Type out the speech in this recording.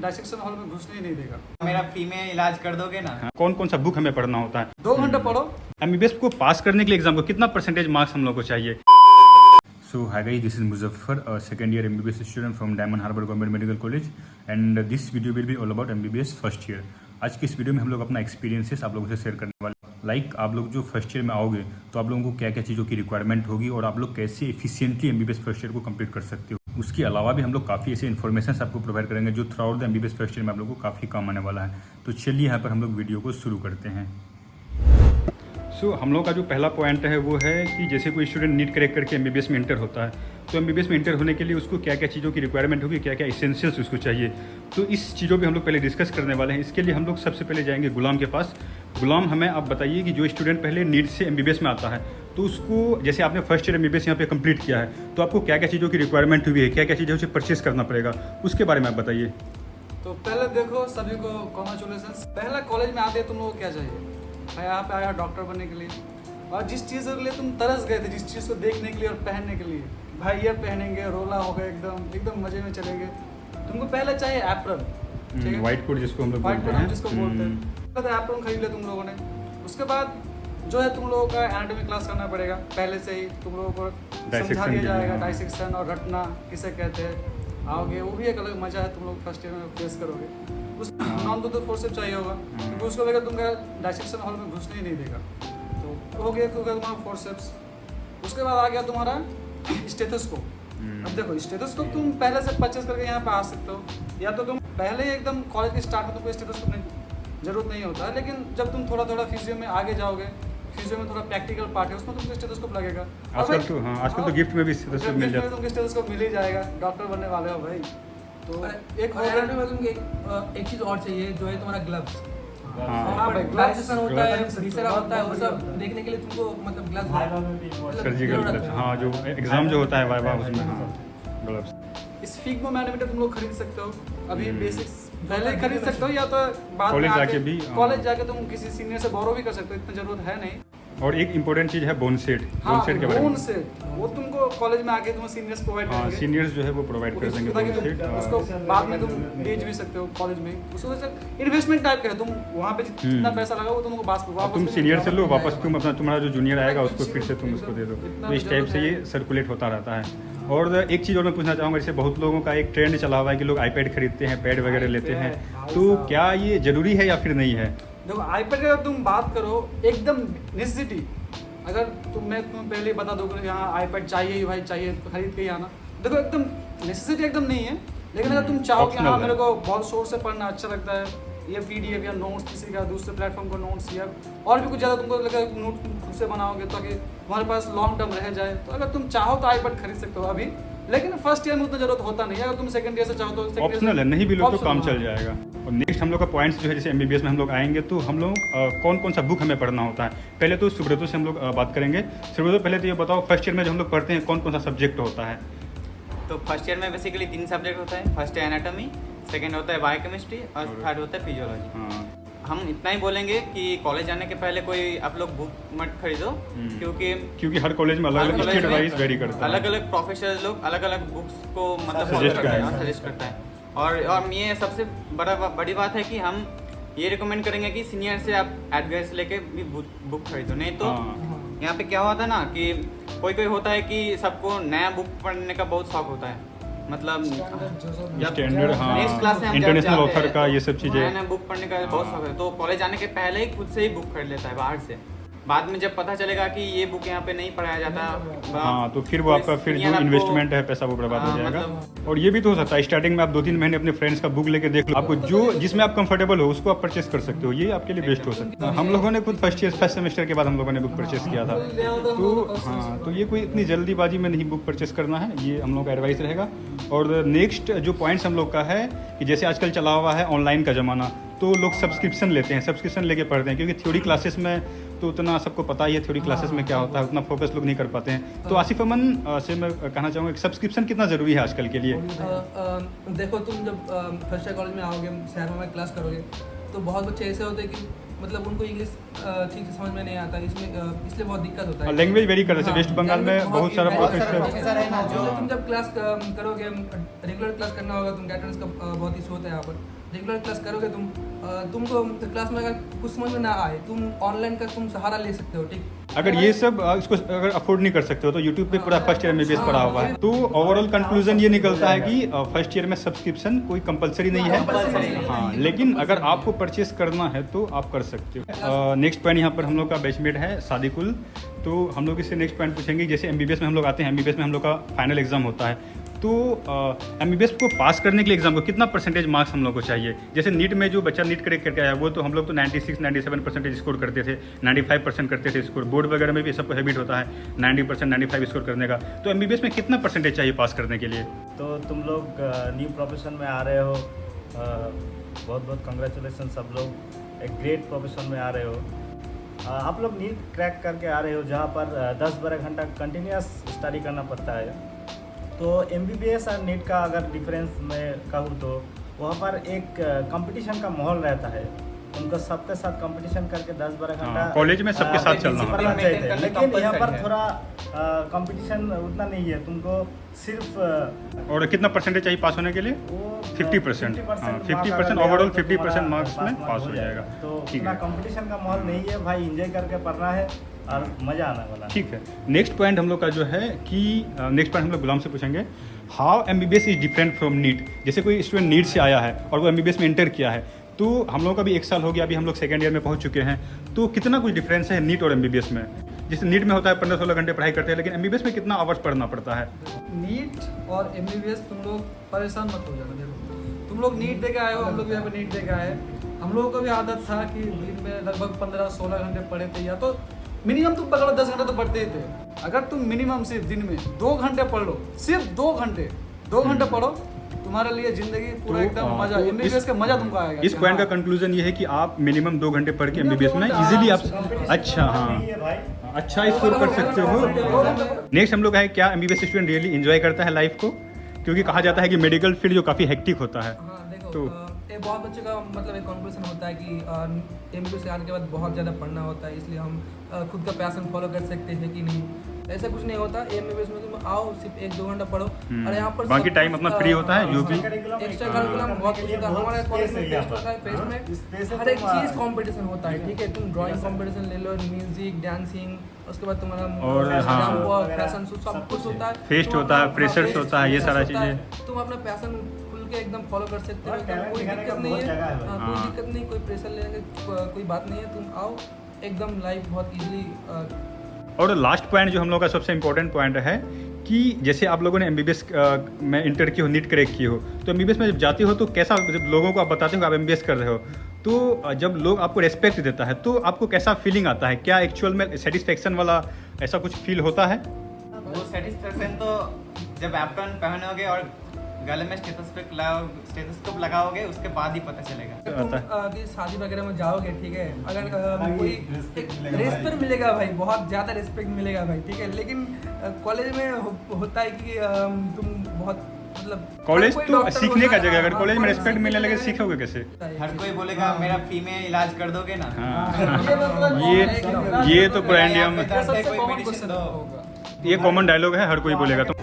Dissection hall में घुसने ही नहीं देगा। मेरा फ्री में इलाज कर दोगे ना? कौन कौन सा बुक हमें पढ़ना होता है? 2 घंटे पढ़ो। एमबीबीएस को पास करने के लिए एग्जाम को कितना परसेंटेज मार्क्स हम लोग को चाहिए? So hi guys, this is Muzaffar, a second year MBBS student from Diamond Harbour Government Medical College, and this video will be all about MBBS first year. आज की इस वीडियो में हम लोग अपना एक्सपीरियंसेस आप लोगों से शेयर करने वाले हैं। लाइक आप लोग जो फर्स्ट ईयर में आओगे तो आप लोगों को क्या क्या चीज़ों की रिक्वायरमेंट होगी और आप लोग कैसे एफिशिएंटली MBBS फर्स्ट ईयर को कंप्लीट कर सकते हो। उसके अलावा भी हम लोग काफ़ी ऐसे इन्फॉर्मेशन आपको प्रोवाइड करेंगे जो through out the MBBS first year में आप लोग को काफ़ी काम आने वाला है। तो चलिए यहाँ पर हम लोग वीडियो को शुरू करते हैं। हम लोग का जो पहला पॉइंट है वो है कि जैसे कोई स्टूडेंट नीट क्रैक करके एमबीबीएस में इंटर होता है तो एमबीबीएस में इंटर होने के लिए उसको क्या क्या चीज़ों की रिक्वायरमेंट होगी, क्या क्या इसेंशियल्स उसको चाहिए, तो इस चीज़ों पे हम लोग पहले डिस्कस करने वाले हैं। इसके लिए हम लोग सबसे पहले जाएंगे गुलाम के पास। गुलाम, हमें आप बताइए कि जो स्टूडेंट पहले नीट से एमबीबीएस में आता है तो उसको, जैसे आपने फर्स्ट ईयर एमबीबीएस यहाँ पे कंप्लीट किया है, तो आपको क्या क्या चीज़ों की रिक्वायरमेंट हुई है, क्या क्या चीज़ें उसे परचेस करना पड़ेगा, उसके बारे में आप बताइए। तो पहले देखो सभी को कॉन्ग्रेचुलेशन। पहला कॉलेज में आते तुम लोगों को क्या चाहिए? मैं यहाँ पे आया डॉक्टर बनने के लिए, और जिस चीज़ के लिए तुम तरस गए थे, जिस चीज़ को देखने के लिए और पहनने के लिए, भाई ये पहनेंगे रोला हो गए, एकदम मजे में चलेंगे। तुमको पहले चाहिए एप्रन, ठीक है, व्हाइट कोट जिसको हम लोग व्हाइट बोलते कोट हैं, जिसको बोलते हैं। तो एप्रन खरीद ले तुम लोगों ने। उसके बाद जो है तुम लोगों का एनाटॉमी क्लास करना पड़ेगा। पहले से ही तुम लोगों को समझा दिया जाएगा डाइसेक्शन और रटना किसे कहते हैं। आओगे वो भी एक अलग मजा है, तुम लोग फर्स्ट ईयर में फेस करोगे। उस नॉन तो फोर्सेप चाहिए होगा क्योंकि उसको लेकर तुमका डाइसेक्शन हॉल में घुसने ही नहीं देगा। तो हो गया तुम्हारा फोर्सेप्स। उसके बाद आ गया तुम्हारा स्टेथोस्कोप। अब देखो स्टेथोस्कोप तुम पहले से परचेस करके यहाँ पे आ सकते हो, या तो तुम पहले ही एकदम कॉलेज के स्टार्ट में तुमको स्टेथोस्कोप नहीं जरूरत नहीं होता है, लेकिन जब तुम थोड़ा थोड़ा फिजियो में आगे जाओगे, फिजियो में थोड़ा प्रैक्टिकल पार्ट है उसमें तुमको स्टेथोस्कोप लगेगा। आजकल तो गिफ्ट में भी स्टेथोस्कोप मिल जाता है। तुमको स्टेथोस्कोप मिल ही जाएगा, डॉक्टर बनने वाले हो भाई। तो एक एक चीज़ और चाहिए जो है तुम्हारा ग्लव्स। हाँ भाई, ग्लासेस होता है, विसेरा होता है, वो सब देखने के लिए तुमको मतलब ग्लव्स, सर्जिकल ग्लव्स, हाँ, जो एग्जाम जो होता है वाइवा उसमें, हाँ, ग्लव्स। इस फिग्मा मैनोमीटर तुम लोग खरीद सकते हो। अभी बेसिक्स पहले खरीद सकते हो, या तो बाद में जाके भी, कॉलेज जाके तुम किसी सीनियर से बोरो भी कर सकते हो, इतना जरूरत है नहीं। और एक इम्पोर्टेंट चीज़ है बोन सेट। बोन सेट के बारे में, बोन सेट वो तुमको कॉलेज में आके तुम सीनियर्स प्रोवाइड करेंगे। सीनियर्स जो है वो प्रोवाइड कर देंगे बोन सेट। उसको बाद में तुम बेच भी सकते हो कॉलेज में। उसको इन्वेस्टमेंट टाइप का है, तुम वहाँ पे जितना पैसा लगा वो तुमको वापस तुम सीनियर से लो, वापस तुम अपना तुम्हारा जो जूनियर आएगा उसको फिर से तुम उसको दे दो। तो इस टाइप से ये सर्कुलेट होता रहता है। और एक चीज़ और मैं पूछना चाहूँगा, जैसे बहुत लोगों का एक ट्रेंड चला हुआ है कि लोग आईपैड खरीदते हैं, पैड वगैरह लेते हैं, तो क्या ये जरूरी है या फिर नहीं है? देखो आईपैड की अगर तुम बात करो एकदम नेसेसिटी, अगर तुम्हें पहले बता दो कि हाँ आईपैड चाहिए ही भाई, चाहिए तो खरीद के ही आना। देखो एकदम नेसेसिटी एकदम नहीं है, लेकिन अगर तुम चाहो कि हाँ मेरे को बहुत शोर से पढ़ना अच्छा लगता है, ये पीडीएफ या नोट्स किसी का दूसरे प्लेटफॉर्म का नोट्स या और भी कुछ ज़्यादा तुमको लगा नोट खुद से बनाओगे ताकि तुम्हारे पास लॉन्ग टर्म रह जाए, तो अगर तुम चाहो तो आईपैड खरीद सकते हो अभी। लेकिन फर्स्ट ईयर में उतना जरूरत होता नहीं है। अगर तुम सेकंड ईयर से चाहो तो ऑप्शनल है, नहीं भी लो तो काम चल जाएगा। और नेक्स्ट हम लोग का पॉइंट्स जो है, जैसे एमबीबीएस में हम लोग आएंगे तो हम लोग कौन कौन सा बुक हमें पढ़ना होता है। पहले तो सुब्रतो से हम लोग बात करेंगे। सुब्रतो, पहले तो ये बताओ फर्स्ट ईयर में जो हम लोग पढ़ते हैं कौन कौन सा सब्जेक्ट होता है? तो फर्स्ट ईयर में बेसिकली 3 सब्जेक्ट होता है। फर्स्ट है एनाटॉमी, सेकंड होता है बायोकेमिस्ट्री और थर्ड होता है फिजियोलॉजी। हम इतना ही बोलेंगे कि कॉलेज जाने के पहले कोई आप लोग बुक मत खरीदो, क्योंकि हर कॉलेज में अलग अलग स्टेट वाइज वेरी करता है। अलग अलग प्रोफेसर लोग अलग अलग बुक्स को मतलब सजेस्ट करता है। और ये सबसे बड़ी बात है कि हम ये रिकमेंड करेंगे कि सीनियर से आप एडवाइस लेके भी बुक खरीदो। नहीं तो यहाँ पे क्या होता है ना कि कोई होता है कि सबको नया बुक पढ़ने का बहुत शौक होता है, मतलब स्टैंडर्ड, हाँ, नेक्स्ट क्लास में इंटरनेशनल ऑथर का ये सब चीजें, नया बुक पढ़ने का बहुत शौक है, तो कॉलेज आने के पहले ही खुद से ही बुक खरीद लेता है बाहर से। बाद में जब पता चलेगा कि ये बुक यहाँ पे नहीं पढ़ाया जाता, हाँ, तो फिर वो आपका फिर जो इन्वेस्टमेंट है पैसा वो बर्बाद हो जाएगा। और ये भी तो हो सकता है स्टार्टिंग में आप 2-3 महीने अपने फ्रेंड्स का बुक लेके देख लो, आपको जो जिसमें आप कंफर्टेबल हो उसको आप परचेस कर सकते हो, ये आपके लिए बेस्ट हो सकता है। हम लोगों ने खुद फर्स्ट सेमेस्टर के बाद हम लोगों ने बुक परचेस किया था। तो हाँ, तो ये कोई इतनी जल्दीबाजी में नहीं बुक परचेस करना है, ये हम लोग का एडवाइस रहेगा। और नेक्स्ट जो पॉइंट्स हम लोग का है कि जैसे आजकल चला हुआ है ऑनलाइन का ज़माना, तो लोग सब्सक्रिप्शन लेते हैं, सब्सक्रिप्शन लेके पढ़ते हैं, क्योंकि थ्योरी क्लासेस में तो उतना सबको पता ही है थ्योरी क्लासेस में क्या होता है, उतना फोकस लोग नहीं कर पाते हैं। तो आसिफ अमन से मैं कहना चाहूँगा कि सब्सक्रिप्शन कितना ज़रूरी है आजकल के लिए? देखो तुम जब फर्स्ट ईयर कॉलेज में आओगे, शहर में क्लास करोगे, तो बहुत बच्चे ऐसे होते हैं कि मतलब उनको इंग्लिश ठीक से समझ में नहीं आता, इसमें इसलिए बहुत दिक्कत होता है। लैंग्वेज वेरी कर रहे हैं। वेस्ट बंगाल में language बहुत सारा बहुत प्रोफेसर प्रोफेसर है ना जो तुम जब क्लास करोगे, रेगुलर क्लास करना होगा, तुम अटेंडेंस का बहुत इशू होता है यहाँ पर। रेगुलर क्लास करोगे तुमको क्लास में अगर कुछ समझ में ना आए, तुम ऑनलाइन का तुम सहारा ले सकते हो, ठीक। अगर ये सब इसको अगर अफोर्ड नहीं कर सकते हो तो यूट्यूब पे पूरा फर्स्ट ईयर में बेस पढ़ा हुआ है। तो ओवरऑल कंक्लूजन ये निकलता है कि फर्स्ट ईयर में सब्सक्रिप्शन कोई कंपलसरी नहीं है। हाँ, लेकिन अगर आपको परचेस करना है तो आप कर सकते हो। नेक्स्ट पॉइंट यहाँ पर हम लोग का बैचमेट है सादिकुल। तो हम लोग इससे नेक्स्ट पॉइंट पूछेंगे, जैसे एमबीबीएस में हम लोग आते हैं, एमबीबीएस में हम लोग का फाइनल एग्जाम होता है, तो एमबीबीएस को पास करने के लिए एग्जाम को कितना परसेंटेज मार्क्स हम लोग को चाहिए? जैसे नीट में जो बच्चा नीट क्रैक करके आया वो तो हम लोग तो 96-97% स्कोर करते थे, 95% करते थे स्कोर। बोर्ड वगैरह में भी सबको हैबिट होता है 90% 95 स्कोर करने का। तो एमबीबीएस में कितना परसेंटेज चाहिए पास करने के लिए? तो तुम लोग न्यू प्रोफेशन में आ रहे हो, बहुत बहुत कंग्रेचुलेसन सब लोग, एक ग्रेट प्रोफेशन में आ रहे हो। आप लोग नीट क्रैक करके आ रहे हो जहाँ पर 10-12 घंटा कंटिन्यूस स्टडी करना पड़ता है। तो एमबीबीएस और नीट का अगर डिफरेंस मैं कहूँ तो वहाँ पर एक कंपटीशन का माहौल रहता है, उनको सबके साथ कंपटीशन करके 10-12 घंटा कॉलेज में सबके साथ चलना पढ़ना चाहिए। लेकिन यहाँ पर थोड़ा कंपटीशन उतना नहीं है, तुमको सिर्फ और कितना परसेंटेज चाहिए पास होने के लिए? 50%। 50% ओवरऑल 50% मार्क्स में पास हो जाएगा। तो ठीक इतना है, कंपटीशन का माहौल नहीं है भाई, एंजॉय करके पढ़ना है और मज़ा आने वाला है। ठीक है। नेक्स्ट पॉइंट हम लोग का जो है कि नेक्स्ट पॉइंट हम लोग गुलाम से पूछेंगे, how MBBS is different from NEET. जैसे कोई स्टूडेंट नीट से आया है और वो एमबीबीएस में एंटर किया है, तो हम लोगों का भी 1 साल हो गया, अभी हम लोग सेकेंड ईयर में पहुंच चुके हैं, तो कितना कुछ डिफरेंस है नीट और एमबीबीएस में? जैसे नीट में होता है 15-16 घंटे पढ़ाई करते हैं, लेकिन एमबीबीएस में कितना आवर्स पढ़ना पड़ता है? नीट और एमबीबीएस तुम लोग परेशान मत हो जाना। देखो तुम लोग नीट दे के आए हो, हम लोग भी यहाँ पे नीट दे के आए हैं। हम लोगों को भी आदत था कि दिन में लगभग 15-16 घंटे पढ़े थे, या तो मिनिमम तुम पकड़ो 10 घंटे तो पढ़ते ही थे। अगर तुम मिनिमम सिर्फ दिन में 2 घंटे पढ़ लो, सिर्फ 2 घंटे पढ़ो, तुम्हारे लिए जिंदगी पूरा एकदम मजा, एमबीबीएस का मजा तुमको आएगा। इस पॉइंट का कंक्लूजन ये है कि आप मिनिमम 2 घंटे पढ़ के एमबीबीएस में इजीली आप अच्छा अच्छा स्कोर कर सकते हो। नेक्स्ट हम लोग है, क्या एमबीबीएस स्टूडेंट रियली एंजॉय करता है लाइफ को? क्योंकि कहा जाता है कि मेडिकल फील्ड जो काफ़ी हेक्टिक होता है। हाँ देखो, तो ये बहुत बच्चों का मतलब एक कॉन्क्लूजन होता है कि एमबीबीएस से आने के बाद बहुत ज़्यादा पढ़ना होता है, इसलिए हम खुद का पैशन फॉलो कर सकते हैं कि नहीं। ऐसा कुछ नहीं होता। एमबीबीएस में तुम आओ, सिर्फ 1-2 घंटा पढ़ो और यहाँ पर बाकी टाइम अपना फ्री होता है, जो भी एक्स्ट्रा करिकुलम बहुत कुछ होता है। हमारे कॉलेज में फेस्ट होता है, फेस्ट में हर एक चीज़ कंपटीशन होता है, ठीक है। तुम ड्राइंग कंपटीशन ले लो, म्यूजिक, डांसिंग, उसके बाद तुम्हारा और हाँ, फैशन सब कुछ होता है। फेस्ट होता है, फ्रेशर्स होता है, ये सारा चीज़ें तुम अपना पैशन खुल के एकदम फॉलो कर सकते हो, कोई दिक्कत नहीं है। कोई दिक्कत नहीं, कोई प्रेशर लेने की कोई बात नहीं है। तुम आओ, एकदम लाइफ बहुत इजीली। और लास्ट पॉइंट जो हम लोग का सबसे इम्पोर्टेंट पॉइंट है कि जैसे आप लोगों ने एमबीबीएस में इंटर की हो, नीट क्रैक की हो, तो एमबीबीएस में जब जाते हो तो कैसा, जब लोगों को आप बताते हो आप एमबीबीएस कर रहे हो, तो जब लोग आपको रेस्पेक्ट देता है तो आपको कैसा फीलिंग आता है? क्या एक्चुअल में सेटिस्फेक्शन वाला ऐसा कुछ फील होता है? वो सेटिस्फेक्शन तो जब एप्रन पहनोगे और गले में स्टेथोस्कोप लगाओगे उसके बाद ही पता चलेगा। तुम कि शादी वगैरह में जाओगे, ठीक है, अगर कोई रिस्पेक्ट मिलेगा भाई, बहुत ज़्यादा रिस्पेक्ट मिलेगा भाई, ठीक है। लेकिन कॉलेज में होता है कि तुम बहुत मतलब कॉलेज तो सीखने का जगह, अगर कॉलेज में रिस्पेक्ट मिलने लगे सीखोगे कैसे? हर कोई बोलेगा मेरा फी में इलाज कर दोगे ना। हाँ, ये तो पूरा इंडिया में कोई मेडिसिन दो, ये कॉमन डायलॉग है, हर कोई बोलेगा। तो